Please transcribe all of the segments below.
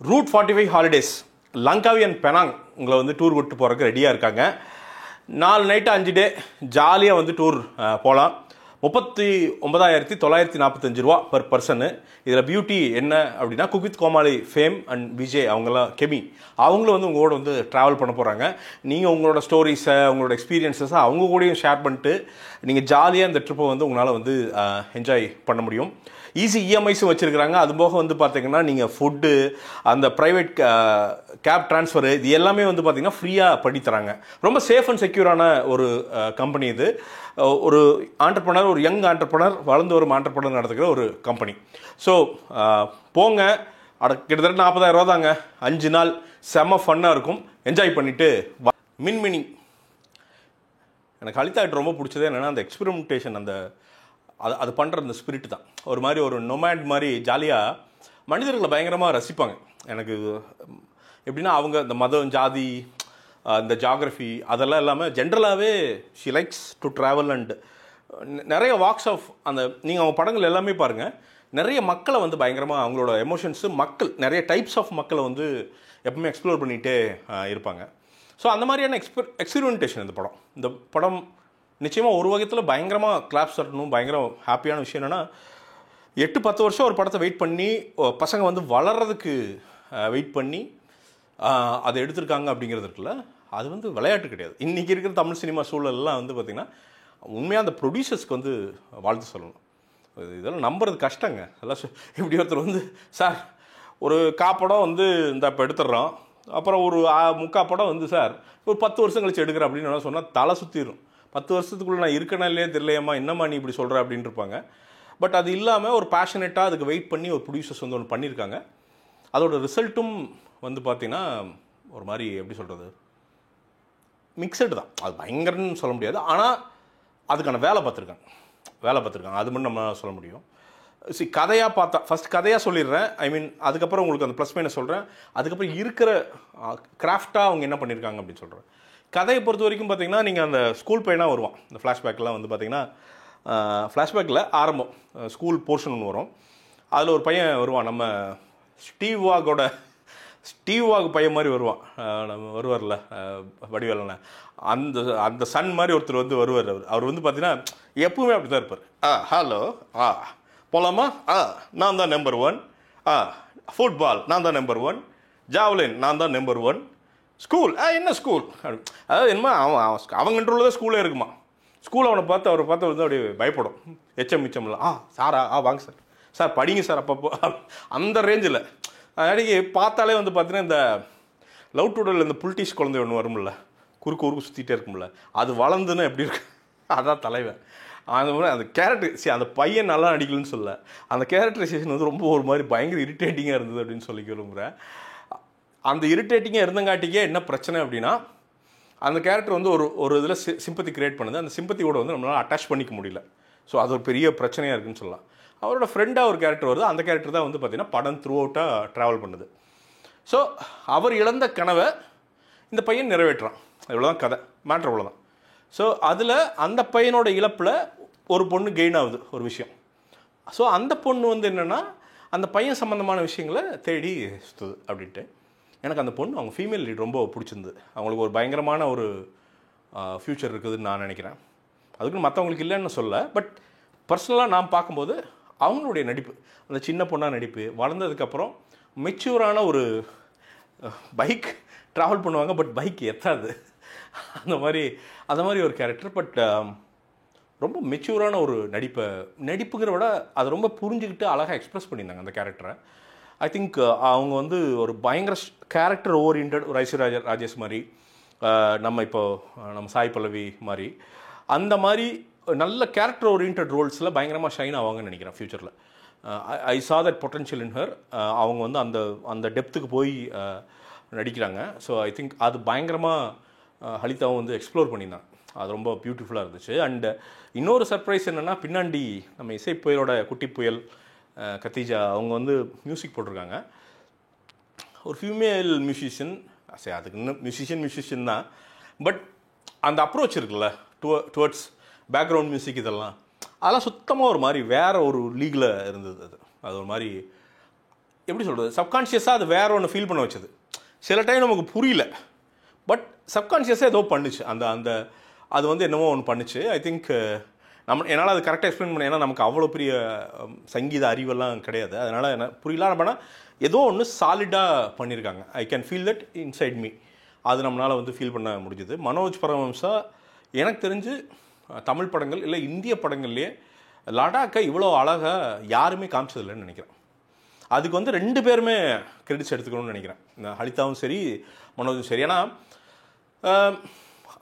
Root 45 Holidays Langkawi and Penang உங்களை வந்து tour விட்டு போகிறதுக்கு ரெடியாக இருக்காங்க. 4 நைட்டு 5 டே ஜாலியாக வந்து டூர் போகலாம். 39,945 ரூபா பர் பர்சனு. இதில் பியூட்டி என்ன அப்படின்னா, cook with Comali fame and Vijay அவங்களாம் கெமி அவங்களும் வந்து உங்களோட வந்து ட்ராவல் பண்ண போகிறாங்க. நீங்கள் உங்களோட ஸ்டோரிஸை உங்களோட எக்ஸ்பீரியன்ஸஸை அவங்க கூடயும் ஷேர் பண்ணிட்டு நீங்கள் ஜாலியாக இந்த ட்ரிப்பை வந்து உங்களால் வந்து என்ஜாய் பண்ண முடியும். ஈஸி இஎம்ஐஸும் வச்சுருக்கிறாங்க. அது போக வந்து பார்த்தீங்கன்னா நீங்கள் ஃபுட்டு, அந்த ப்ரைவேட் கேப் ட்ரான்ஸ்ஃபரு, இது எல்லாமே வந்து பார்த்தீங்கன்னா ஃப்ரீயாக பண்ணித்தராங்க. ரொம்ப சேஃப் அண்ட் செக்யூரான ஒரு கம்பெனி இது. ஒரு ஆண்டர்ப்ரனர், ஒரு யங் ஆண்டர்ப்ரனர், வளர்ந்து வரும் ஆண்டர்ப்ரனர் நடத்துக்கிற ஒரு கம்பெனி. ஸோ போங்க, கிட்டத்தட்ட 40,000 ரூபா தாங்க. 5 நாள் செம்ம ஃபன்னாக இருக்கும். என்ஜாய் பண்ணிவிட்டு மின்மினி. எனக்கு ஹலிதாகிட்ட ரொம்ப பிடிச்சது என்னென்னா அந்த எக்ஸ்பெரிமெண்டேஷன், அந்த அது பண்ணுற அந்த ஸ்பிரிட் தான். ஒரு மாதிரி ஒரு நொமேட் மாதிரி ஜாலியாக மனிதர்களை பயங்கரமாக ரசிப்பாங்க. எனக்கு எப்படின்னா, அவங்க இந்த மதம், ஜாதி, இந்த ஜாகிரஃபி அதெல்லாம் இல்லாமல் ஜென்ரலாகவே she likes to travel and நிறைய வாக்ஸ் ஆஃப் அந்த நீங்கள் அவங்க படங்கள் எல்லாமே பாருங்கள், நிறைய மக்களை வந்து பயங்கரமாக அவங்களோட எமோஷன்ஸு, மக்கள் நிறைய டைப்ஸ் ஆஃப் மக்களை வந்து எப்பவுமே எக்ஸ்ப்ளோர் பண்ணிகிட்டே இருப்பாங்க. ஸோ அந்த மாதிரியான எக்ஸ்பெரிமெண்டேஷன் இந்த படம் நிச்சயமாக ஒரு வகையில் பயங்கரமாக கிளாப்ஸ் தட்டணும். பயங்கர ஹாப்பியான விஷயம் என்னென்னா, 8-10 வருஷம் ஒரு படத்தை வெயிட் பண்ணி பசங்க வந்து வளர்கிறதுக்கு வெயிட் பண்ணி அதை எடுத்திருக்காங்க அப்படிங்கிறது இருக்குல்ல, அது வந்து விளையாட்டு கிடையாது. இன்றைக்கி இருக்கிற தமிழ் சினிமா சூழலெல்லாம் வந்து பார்த்திங்கன்னா உண்மையாக அந்த ப்ரொடியூசர்ஸ்க்கு வந்து வாழ்த்து சொல்லணும். இதெல்லாம் நம்புறது கஷ்டங்க. எல்லாம் இப்படி ஒருத்தர் வந்து, சார் ஒரு காப்படம் வந்து இந்த இப்போ எடுத்துடுறோம், அப்புறம் ஒரு 3/4 படம் வந்து சார் ஒரு 10 வருஷம் கழிச்சு எடுக்கிறேன் அப்படின்னு சொன்னால் தலை சுற்றிடும். 10 வருஷத்துக்குள்ளே நான் இருக்கேனா இல்லையே தெரியலையம்மா, என்னம்மா நீ இப்படி சொல்கிற அப்படின்னு இருப்பாங்க. பட் அது இல்லாமல் ஒரு பேஷனேட்டாக அதுக்கு வெயிட் பண்ணி ஒரு ப்ரொடியூசர்ஸ் வந்து ஒன்று பண்ணியிருக்காங்க. அதோட ரிசல்ட்டும் வந்து பார்த்திங்கன்னா ஒரு மாதிரி எப்படி சொல்கிறது, மிக்சடு தான். அது பயங்கரன்னு சொல்ல முடியாது, ஆனால் அதுக்கான வேலை பார்த்துருக்காங்க. அது மட்டும் நம்ம சொல்ல முடியும். கதையாக பார்த்தா, ஃபஸ்ட் கதையாக சொல்லிடுறேன். அதுக்கப்புறம் உங்களுக்கு அந்த ப்ளஸ் மைனஸ் சொல்கிறேன். அதுக்கப்புறம் இருக்கிற கிராஃப்டாக அவங்க என்ன பண்ணியிருக்காங்க அப்படின்னு சொல்கிறேன். கதையை பொறுத்த வரைக்கும் பார்த்திங்கன்னா, நீங்கள் அந்த ஸ்கூல் பையனாக வருவான். இந்த ஃப்ளாஷ்பேக்கெலாம் வந்து பார்த்திங்கன்னா, ஃப்ளாஷ்பேக்கில் ஆரம்பம் ஸ்கூல் போர்ஷன் ஒன்று வரும். அதில் ஒரு பையன் வருவான், நம்ம ஸ்டீவ் வாக் பையன் மாதிரி வருவான். நம்ம வருவார்ல வடிவேலண்ண, அந்த சன் மாதிரி ஒருத்தர் வந்து வருவார். அவர் வந்து பார்த்தீங்கன்னா எப்பவுமே அப்படி தான் இருப்பார். ஹலோ, போகலாமா, நான் தான் நம்பர் 1, ஃபுட்பால் நான் தான் நம்பர் 1, ஜாவ்லின் நான் தான் நம்பர் 1, ஸ்கூல் என்ன ஸ்கூல், அதாவது என்னமா அவன் கண்ட்ரோலில் தான் ஸ்கூலே இருக்குமா. ஸ்கூல் அவரை பார்த்து வந்து அப்படியே பயப்படும். மிச்சம்லாம் சாரா வாங்க சார் படிங்க சார் அப்பப்போ, அந்த ரேஞ்சில். அன்றைக்கி பார்த்தாலே வந்து பார்த்தீங்கன்னா, இந்த லவ் டுடல் இந்த புல்டிஷ் குழந்தை ஒன்று வரும்ல, குறுக்கு சுற்றிட்டே இருக்கும்ல, அது வளர்ந்துன்னு எப்படி இருக்கு, அதான் தலைவன். அந்த மாதிரி அந்த கேரக்டர், அந்த பையன் நல்லா நடிக்கலன்னு சொல்ல, அந்த கேரக்டரைசேஷன் வந்து ரொம்ப ஒரு மாதிரி பயங்கர இரிட்டேட்டிங்காக இருந்தது அப்படின்னு சொல்லி விரும்புகிறேன். அந்த இரிட்டேட்டிங்காக இருந்தங்காட்டிக்கே என்ன பிரச்சனை அப்படின்னா, அந்த கேரக்டர் வந்து ஒரு இதில் சிம்பத்தி கிரியேட் பண்ணுது. அந்த சிம்பத்தியோட வந்து நம்மளால் அட்டாச் பண்ணிக்க முடியல. ஸோ அது ஒரு பெரிய பிரச்சனையாக இருக்குதுன்னு சொல்லலாம். அவரோட ஃப்ரெண்டாக ஒரு கேரக்டர் வருது. அந்த கேரக்டர் தான் வந்து பார்த்திங்கன்னா படம் த்ரூ அவுட்டாக ட்ராவல் பண்ணுது. ஸோ அவர் இழந்த கனவை இந்த பையன் நிறைவேற்றுறான். இவ்வளோதான் கதை, மேட்ரு இவ்வளோதான். ஸோ அதில் அந்த பையனோட இழப்பில் ஒரு பொண்ணு கெயின் ஆகுது ஒரு விஷயம். ஸோ அந்த பொண்ணு வந்து என்னென்னா, அந்த பையன் சம்மந்தமான விஷயங்களை தேடி சுற்றுது அப்படின்ட்டு. எனக்கு அந்த பொண்ணு, அவங்க ஃபீமேல் லீட் ரொம்ப பிடிச்சிருந்தது. அவங்களுக்கு ஒரு பயங்கரமான ஒரு ஃப்யூச்சர் இருக்குதுன்னு நான் நினைக்கிறேன். அதுக்குன்னு மற்றவங்களுக்கு இல்லைன்னு சொல்ல, பட் பர்சனலாக நான் பார்க்கும்போது அவங்களுடைய நடிப்பு, அந்த சின்ன பொண்ணாக நடிப்பு, வளர்ந்ததுக்கப்புறம் மெச்சூரான ஒரு பைக் ட்ராவல் பண்ணுவாங்க, பட் பைக் எத்தாது, அந்த மாதிரி ஒரு கேரக்டர். பட் ரொம்ப மெச்சூரான ஒரு நடிப்புங்கிற விட அதை ரொம்ப புரிஞ்சுக்கிட்டு அழகாக எக்ஸ்ப்ரெஸ் பண்ணியிருந்தாங்க அந்த கேரக்டரை. ஐ திங்க் அவங்க வந்து ஒரு பயங்கர கேரக்டர் ஓரியன்ட், ஒரு ஐஸ்வர்யா ராஜேஷ் மாதிரி, நம்ம சாய் பல்லவி மாதிரி, அந்த மாதிரி நல்ல கேரக்டர் ஓரியன்ட் ரோல்ஸில் பயங்கரமாக ஷைன் ஆவாங்கன்னு நினைக்கிறேன் ஃப்யூச்சரில். ஐ saw that potential in her. அவங்க வந்து அந்த டெப்த்துக்கு போய் நடிக்கிறாங்க. ஸோ ஐ திங்க் அது பயங்கரமாக ஹலிதாவும் வந்து எக்ஸ்ப்ளோர் பண்ணியிருந்தாங்க. அது ரொம்ப பியூட்டிஃபுல்லாக இருந்துச்சு. அண்டு இன்னொரு சர்ப்ரைஸ் என்னென்னா, பின்னாடி நம்ம இசை புயலோட குட்டி புயல் கத்தீஜா அவங்க வந்து மியூசிக் போட்டிருக்காங்க. ஒரு ஃபீமேல் மியூசிஷியன், அதுக்கு இன்னும் மியூசிஷியன் தான், பட் அந்த அப்ரோச் இருக்குல்ல டுவர்ட்ஸ் பேக்ரவுண்ட் மியூசிக், அதெல்லாம் சுத்தமாக ஒரு மாதிரி வேறு ஒரு லீகில் இருந்தது. அது ஒரு மாதிரி எப்படி சொல்கிறது, சப்கான்ஷியஸாக அது வேற ஒன்று ஃபீல் பண்ண வச்சது. சில டைம் நமக்கு புரியல, பட் சப்கான்ஷியஸாக ஏதோ பண்ணுச்சு. அந்த அது வந்து என்னமோ ஒன்று பண்ணுச்சு. ஐ திங்க் என்னால் அது கரெக்டாக எக்ஸ்பிளைன் பண்ண, ஏன்னா நமக்கு அவ்வளோ பெரிய சங்கீத அறிவெல்லாம் கிடையாது. அதனால் என்ன புரியல, ஆனால் ஏதோ ஒன்று சாலிடாக பண்ணியிருக்காங்க. I can feel that inside me. அது நம்மளால் வந்து ஃபீல் பண்ண முடிஞ்சுது. மனோஜ் பரமஹம்சா எனக்கு தெரிஞ்சு தமிழ் படங்கள் இல்லை இந்திய படங்கள்லேயே லடாக்கை இவ்வளோ அழகாக யாருமே காமிச்சதில்லைன்னு நினைக்கிறேன். அதுக்கு வந்து 2 பேருமே கிரெடிட்ஸ் எடுத்துக்கணும்னு நினைக்கிறேன். ஹலிதாவும் சரி மனோஜும் சரி. ஏன்னா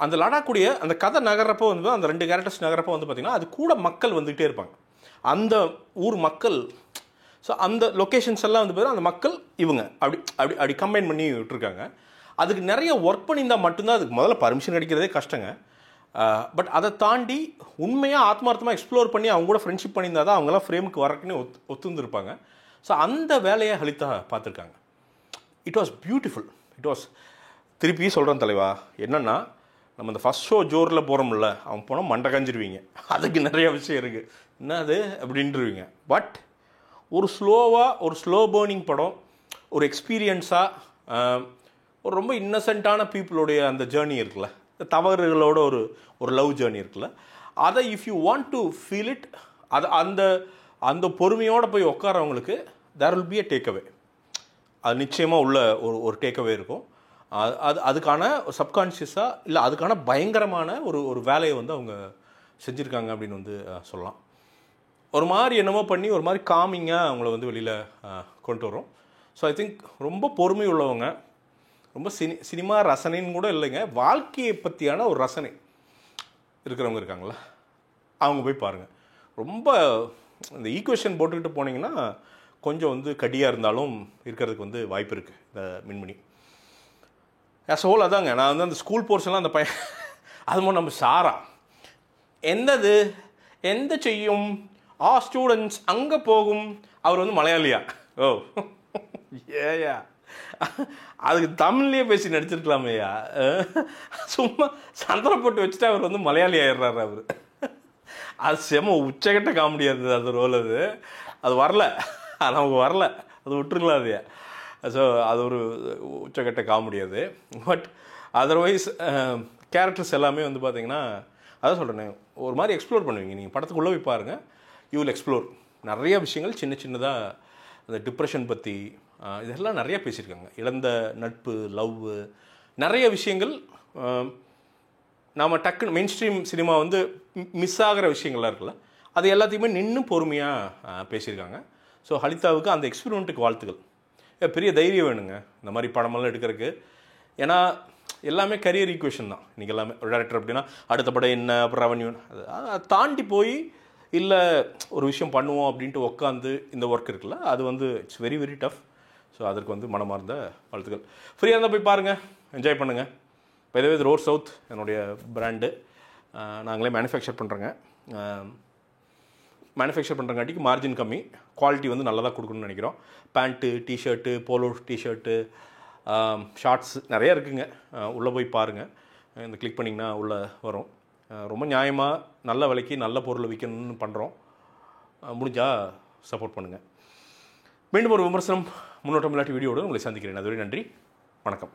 அந்த லடாக்குடைய அந்த கதை நகர்றப்போ வந்து அந்த 2 கேரக்டர்ஸ் நகர்றப்போ வந்து பார்த்திங்கன்னா அது கூட மக்கள் வந்துகிட்டே இருப்பாங்க, அந்த ஊர் மக்கள். ஸோ அந்த லொக்கேஷன்ஸ் எல்லாம் வந்து பார்த்தீங்கன்னா அந்த மக்கள் இவங்க அப்படி அப்படி அப்படி கம்பைன் பண்ணி விட்டுருக்காங்க. அதுக்கு நிறைய ஒர்க் பண்ணியிருந்தால் மட்டும்தான் அதுக்கு முதல்ல பர்மிஷன் கிடைக்கிறதே கஷ்டங்க. பட் அதை தாண்டி உண்மையாக ஆத்மார்த்தமாக எக்ஸ்ப்ளோர் பண்ணி அவங்க கூட ஃப்ரெண்ட்ஷிப் பண்ணியிருந்தால் தான் அவங்களாம் ஃப்ரேமுக்கு வரக்குன்னு ஒத்துந்துருப்பாங்க. ஸோ அந்த வேலையை ஹலிதா பார்த்துருக்காங்க. It was beautiful. It was, திருப்பி சொல்கிறேன் தலைவா, என்னென்னா நம்ம இந்த ஃபஸ்ட் ஷோ ஜோரில் போகிறோம்ல, அவன் போனால் மண்டை காஞ்சிருவீங்க. அதுக்கு நிறைய விஷயம் இருக்குது, என்ன அது அப்படின்ட்டுருவீங்க. பட் ஒரு ஸ்லோவாக ஒரு ஸ்லோ பேர்னிங் படம், ஒரு எக்ஸ்பீரியன்ஸாக, ஒரு ரொம்ப இன்னசென்ட்டான பீப்புளுடைய அந்த ஜேர்னி இருக்குல்ல, தவறுகளோட ஒரு லவ் ஜேர்னி இருக்குல்ல, அதை if you want to feel it, அது அந்த பொறுமையோடு போய் உட்காரவங்களுக்கு there will be a takeaway. அது நிச்சயமாக உள்ள ஒரு டேக்அவே இருக்கும். அதுக்கான சப்கான்ஷியஸாக இல்லை அதுக்கான பயங்கரமான ஒரு வேலையை வந்து அவங்க செஞ்சுருக்காங்க அப்படின்னு வந்து சொல்லலாம். ஒரு மாதிரி என்னமோ பண்ணி ஒரு மாதிரி காமிங்காக அவங்கள வந்து வெளியில் கொண்டு வரும். ஸோ ஐ திங்க் ரொம்ப பொறுமை உள்ளவங்க, ரொம்ப சினிமா ரசனைன்னு கூட இல்லைங்க, வாழ்க்கையை பற்றியான ஒரு ரசனை இருக்கிறவங்க இருக்காங்களா, அவங்க போய் பாருங்கள். ரொம்ப இந்த ஈக்குவேஷன் போட்டுக்கிட்டு போனீங்கன்னா கொஞ்சம் வந்து கடியாக இருந்தாலும் இருக்கிறதுக்கு வந்து வாய்ப்பு இருக்குது இந்த மின்மினி. ஆஸ் ஹோல் அதாங்க. நான் வந்து அந்த ஸ்கூல் போர்ஷன்லாம் அந்த பையன் அது மாதிரி நம்ம சாரா எந்த செய்யும் ஸ்டூடெண்ட்ஸ் அங்கே போகும், அவர் வந்து மலையாளியா? ஓ ஏயா, அதுக்கு தமிழ்லேயே பேசி நடிச்சிருக்கலாமேயா. சும்மா சந்திரம் போட்டு வச்சுட்டு அவர் வந்து மலையாளி ஆயிடுறாரு அவர். அது செம உச்சகட்ட காமெடியாக இருந்தது அந்த ரோல். அது வரல, அது நமக்கு வரல, அது விட்டுருக்கலாம் அதையா. ஸோ அது ஒரு உச்சகட்ட காமெடி அது. பட் அதர்வைஸ் கேரக்டர்ஸ் எல்லாமே வந்து பார்த்திங்கன்னா அதான் சொல்கிறேன், ஒரு மாதிரி எக்ஸ்ப்ளோர் பண்ணுவீங்க. நீங்கள் படத்துக்குள்ளே போய் பாருங்கள், யூ வில் எக்ஸ்ப்ளோர். நிறைய விஷயங்கள் சின்னதாக அந்த டிப்ரெஷன் பற்றி இதெல்லாம் நிறையா பேசியிருக்காங்க. இழந்த நட்பு, லவ், நிறைய விஷயங்கள் நாம் டக்குன்னு மெயின் ஸ்ட்ரீம் சினிமா வந்து மிஸ் ஆகிற விஷயங்கள்லாம் இருக்குல்ல, அது எல்லாத்தையுமே நின்று பொறுமையாக பேசியிருக்காங்க. ஸோ ஹலிதாவுக்கு அந்த எக்ஸ்பெரிமெண்ட்டுக்கு வாழ்த்துக்கள். பெரிய தைரியம் வேணுங்க இந்த மாதிரி படமெல்லாம் எடுக்கிறதுக்கு. ஏன்னா எல்லாமே கரியர் ஈக்குவேஷன் தான் இன்றைக்கி. எல்லாமே ஒரு டேரக்டர் அப்படின்னா அடுத்த படம் என்ன, அப்புறம் ரெவன்யூ, அதை தாண்டி போய் இல்லை ஒரு விஷயம் பண்ணுவோம் அப்படின்ட்டு உட்காந்து இந்த ஒர்க் இருக்குல்ல, அது வந்து it's very very tough. So அதற்கு வந்து மனமார்ந்த வாழ்த்துக்கள். ஃப்ரீயாக இருந்தால் போய் பாருங்கள், என்ஜாய் பண்ணுங்கள். By the way road south என்னுடைய பிராண்டு, நாங்களே மேனுஃபேக்சர் பண்ணுறோங்க. மேனுஃபேக்சர் பண்ணுறங்காட்டிக்கு மார்ஜின் கம்மி, குவாலிட்டி வந்து நல்லா தான் கொடுக்கணும்னு நினைக்கிறோம். Pant, T-shirt, polo T-shirt, shorts நிறையா இருக்குங்க. உள்ளே போய் பாருங்கள், இந்த கிளிக் பண்ணிங்கன்னா உள்ளே வரும். ரொம்ப நியாயமாக நல்ல விலைக்கு நல்ல பொருளை விற்கணும்னு பண்ணுறோம். முடிஞ்சால் சப்போர்ட் பண்ணுங்கள். மீண்டும் ஒரு விமர்சனம், முன்னோட்டம் இல்லாட்டி வீடியோடு உங்களை சந்திக்கிறேன். அதுவரை நன்றி, வணக்கம்.